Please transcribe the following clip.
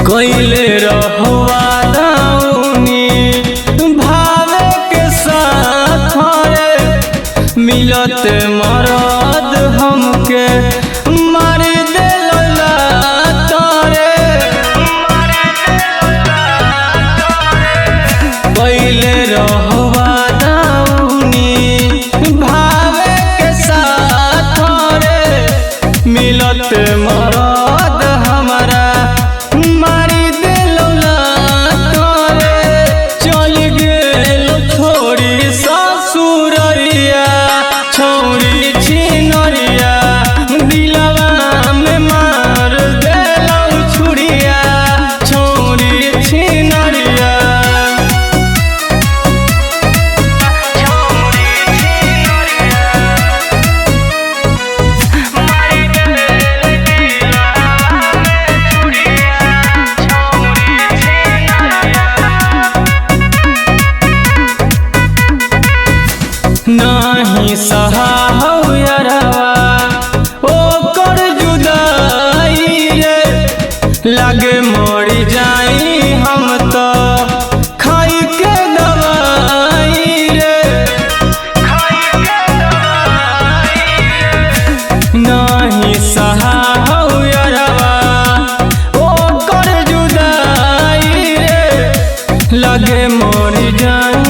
कैले रहुआ दाऊनी भावे के साथ रे मिलत मरद हमके मार देला तारे। कैले रहुआ दाऊनी भावे के साथ रे मिलत मरद हमारा नहीं सहाऊ यारवा ओकर जुदाई रे लागे मरी जाई हम तो खाई के दवाई रे। नहीं सहाऊ यारवा ओकर जुदाई रे लागे मरी जाई